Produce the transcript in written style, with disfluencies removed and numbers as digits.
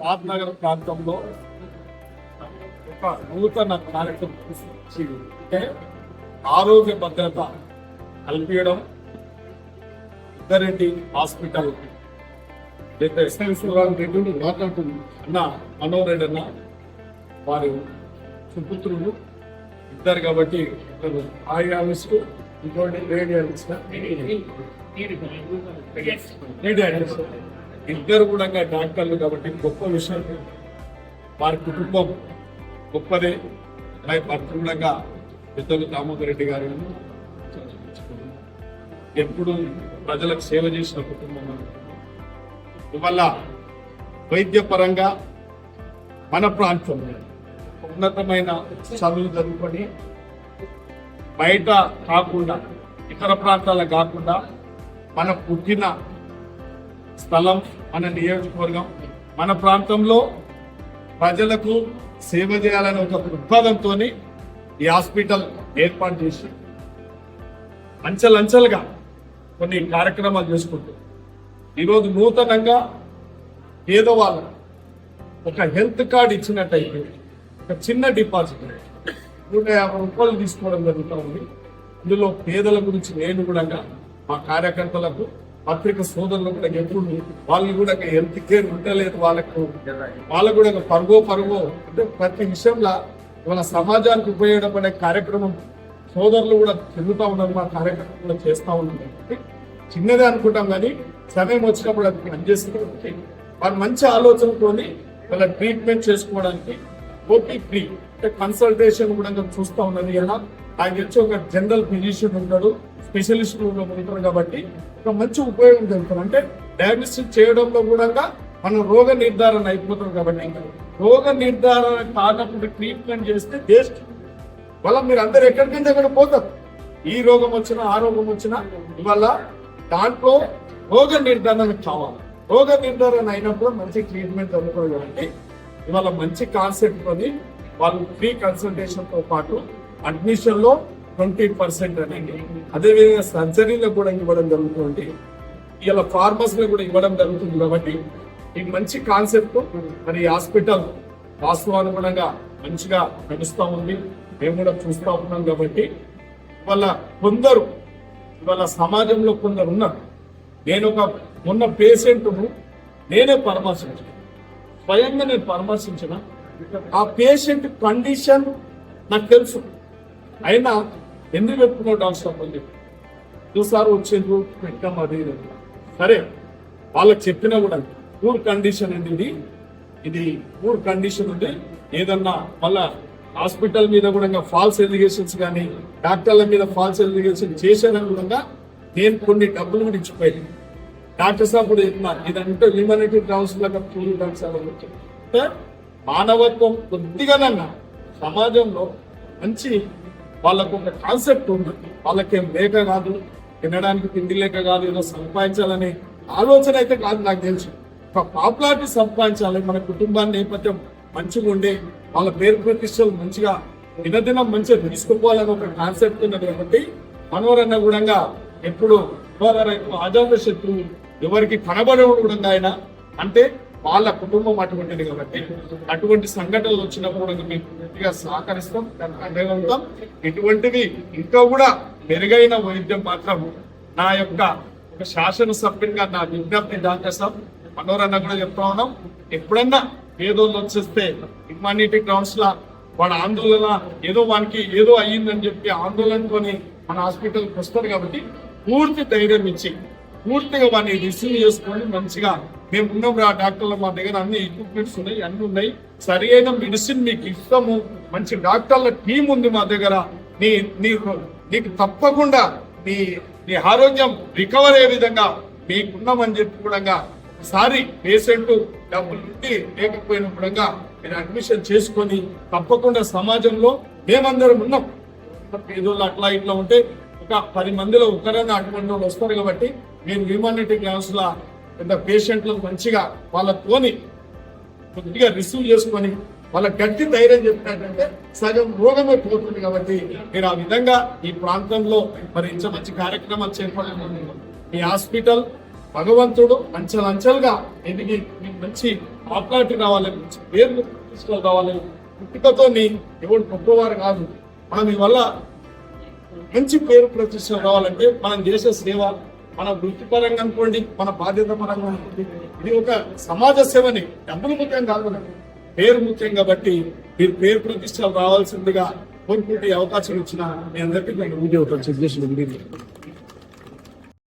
పాట్నగర్ ప్రాంతంలో ఒక నూతన కార్యక్రమం తీసుకొచ్చి అంటే ఆరోగ్య భద్రత కల్పించడం. పెద్దారెడ్డి హాస్పిటల్ రెడ్డి మాట్లాడుతుంది అన్న మనోహర్ అన్న వారి సుపుత్రులు ఇద్దరు కాబట్టి ఆయాలిస్ట్ ఇంకోటి రేడియాలిస్ట్ ఇద్దరు కూడా డాక్టర్లు కాబట్టి గొప్ప విషయం. వారి కుటుంబం గొప్పదే. కూడా పెద్దలు దామోదర్ రెడ్డి గారు ఎప్పుడు ప్రజలకు సేవ చేసిన కుటుంబం. ఇవల్ల వైద్యపరంగా మన ప్రాంతంలో ఉన్నతమైన చదువులు చదువుకొని బయట కాకుండా ఇతర ప్రాంతాలకు కాకుండా మన పుట్టిన స్థలం, మన నియోజకవర్గం, మన ప్రాంతంలో ప్రజలకు సేవ చేయాలనే ఒక దృక్పథంతో ఈ హాస్పిటల్ ఏర్పాటు చేసి అంచెలంచెలుగా కొన్ని కార్యక్రమాలు చేసుకుంటూ ఈరోజు నూతనంగా ఏదో వాళ్ళ ఒక హెల్త్ కార్డ్ ఇచ్చినట్టయితే ఒక చిన్న డిపాజిట్ 150 రూపాయలు తీసుకోవడం జరుగుతూ ఉంది. ఇందులో పేదల గురించి నేను కూడా మా కార్యకర్తలకు పత్రిక సోదరులు కూడా ఎప్పుడు వాళ్ళు కూడా హెల్త్ కేర్ ఉండలేదు. వాళ్ళకు కూడా పరుగో అంటే ప్రతి విషయంలో ఇవాళ సమాజానికి ఉపయోగపడే కార్యక్రమం సోదరులు కూడా తిరుగుతూ ఉన్నారు. మా కార్యక్రమం కూడా చేస్తూ ఉన్నారు. చిన్నదే అనుకుంటాం కానీ సమయం వచ్చినప్పుడు అది పనిచేస్తుంది. వాళ్ళు మంచి ఆలోచనతోని వాళ్ళ ట్రీట్మెంట్ చేసుకోవడానికి ఓపీ ఫ్రీ అంటే కన్సల్టేషన్ కూడా చూస్తూ ఉన్నది. ఎలా ఆయన తెచ్చి ఒక జనరల్ ఫిజిషియన్ ఉంటాడు, స్పెషలిస్ట్ ఉంటారు కాబట్టి ఒక మంచి ఉపయోగం జరుగుతుంది. అంటే డయాగ్నోస్టిక్ చేయడంలో కూడా మనం రోగ నిర్ధారణ అయిపోతుంది. కాబట్టి రోగ నిర్ధారణ కానప్పుడు ట్రీట్మెంట్ చేస్తే వేస్ట్. వల్ల మీరు అందరు ఎక్కడికంటే అక్కడ పోతారు. ఈ రోగం వచ్చినా ఆ రోగం వచ్చినా ఇవాళ దాంట్లో రోగ నిర్ధారణ కావాలి. రోగ నిర్ధారణ అయినప్పుడు మంచి ట్రీట్మెంట్ జరుగుతుంది. కాబట్టి ఇవాళ మంచి కాన్సెప్ట్ తోని వాళ్ళు ఫ్రీ కన్సల్టేషన్ తో పాటు అడ్మిషన్ లో 20% అనేది, అదేవిధంగా సర్జరీలో కూడా ఇవ్వడం జరుగుతుంది. ఇలా ఫార్మసీలో కూడా ఇవ్వడం జరుగుతుంది. కాబట్టి ఈ మంచి కాన్సెప్ట్ మరి హాస్పిటల్ వాస్తవానుగుణంగా మంచిగా నడుస్తూ ఉంది. మేము కూడా చూస్తూ ఉన్నాం. కాబట్టి ఇవాళ సమాజంలో కొందరు ఉన్నారు. నేను మొన్న పేషెంట్ను నేనే పరామర్శించాను, స్వయంగా నేను పరామర్శించిన. ఆ పేషెంట్ కండిషన్ నాకు తెలుసు, అయినా ఎందుకు పెట్టుకున్నావు డాక్టర్ అని చెప్పి చూసారు వచ్చిండ్రు పెట్టాం. అది సరే వాళ్ళకి చెప్పినా కూడా పూర్ కండిషన్ అండి, ఇది పూర్ కండిషన్ ఉంది. ఏదన్నా మళ్ళా హాస్పిటల్ మీద కూడా ఫాల్స్ ఎలిగేషన్స్ కానీ డాక్టర్ల మీద ఫాల్స్ ఎలిగేషన్ చేసేదని కూడా నేను కొన్ని డబ్బులు కూడా ఇచ్చిపోయాను. డాక్టర్ సార్ కూడా చెప్తున్నారు ఇదంటే హ్యూమానిటీ గ్రౌండ్స్ లాగా అంటే మానవత్వం కొద్దిగానన్నా సమాజంలో మంచి వాళ్ళకు ఒక కాన్సెప్ట్ ఉంది. వాళ్ళకేం లేక కాదు, తినడానికి తిండి లేక కాదు, ఏదో సంపాదించాలనే ఆలోచన అయితే కాదు. నాకు తెలుసు ఒక పాపులారిటీ సంపాదించాలి, మన కుటుంబాన్ని నేపథ్యం మంచిగా ఉండే వాళ్ళ పేరు ప్రతిష్టలు మంచిగా దినదినం మంచిగా తీసుకుపోవాలని ఒక కాన్సెప్ట్ ఉన్నది. కాబట్టి మనోరన్న కూడా ఎప్పుడు అజాత శత్రువు ఎవరికి కనబడేవాడు కూడా ఆయన అంటే వాళ్ళ కుటుంబం అటువంటిది. కాబట్టి అటువంటి సంఘటనలు వచ్చినప్పుడు మేము పూర్తిగా సహకరిస్తాం, ఉంటాం. ఇటువంటివి ఇంకా కూడా మెరుగైన వైద్యం మాత్రం నా యొక్క ఒక శాసనసభ్యునిగా నా విజ్ఞప్తి. డాక్టర్ సాబ్ మనోరన్న కూడా చెప్తా ఉన్నాం, ఎప్పుడన్నా పేదోళ్ళు వచ్చేస్తే హ్యూమానిటీ గ్రౌండ్స్ లా వాడు ఆందోళన ఏదో వానికి ఏదో అయ్యిందని చెప్పి ఆందోళనతోని మన హాస్పిటల్కి వస్తారు. కాబట్టి పూర్తి ధైర్యం ఇచ్చి పూర్తిగా వాడిని రిసీవ్ చేసుకొని మంచిగా మేము ఉన్నాం రా డాక్టర్లు, మా దగ్గర అన్ని ఎక్విప్మెంట్స్ ఉన్నాయి, అన్ని ఉన్నాయి, సరి అయిన మెడిసిన్ మీకు ఇస్తాము, మంచి డాక్టర్ల టీం ఉంది మా దగ్గర, నీకు తప్పకుండా నీ ఆరోగ్యం రికవర్ అయ్యే విధంగా మీకున్నామని చెప్పి కూడా ఒకసారి పేషెంట్ డబ్బులు లేకపోయినప్పుడు మీరు అడ్మిషన్ చేసుకొని తప్పకుండా సమాజంలో మేమందరం ఉన్నాం. పేదోళ్ళు అట్లా ఇట్లా ఉంటే ఒక 10 మందిలో ఒకరైనా అటువంటి వాళ్ళు వస్తారు. కాబట్టి మేము హ్యూమానిటీ గ్రౌండ్స్ లా పెద్ద పేషెంట్లను మంచిగా వాళ్ళతోని కొద్దిగా రిసీవ్ చేసుకొని వాళ్ళ గట్టి ధైర్యం చెప్పినట్టంటే సగం రోగమే పోతుంది. కాబట్టి మీరు ఆ విధంగా ఈ ప్రాంతంలో మరి ఇంత మంచి కార్యక్రమాలు చేపట్టాలి. ఈ హాస్పిటల్ భగవంతుడు అంచెలంచెలుగా ఎదిగి మంచి ఆప్లాంటి రావాలి, మంచి పేరు తీసుకొని రావాలి. పుట్టుకతో ఎవరు గొప్పవారు కాదు. మనం ఈ వల్ల మంచి పేరు ప్రతిష్టలు రావాలంటే మనం చేసే సేవ, మన వృత్తిపరంగా అనుకోండి, మన బాధ్యత పరంగా అనుకోండి, ఇది ఒక సమాజ సేవని. డబ్బులు ముఖ్యం కాదు మనకు, పేరు ముఖ్యం. కాబట్టి మీరు పేరు ప్రతిష్టలు రావాల్సిందిగా కోరుకుంటే అవకాశం ఇచ్చిన మీ అందరికీ నేను వీడియో చెక్ చేసిన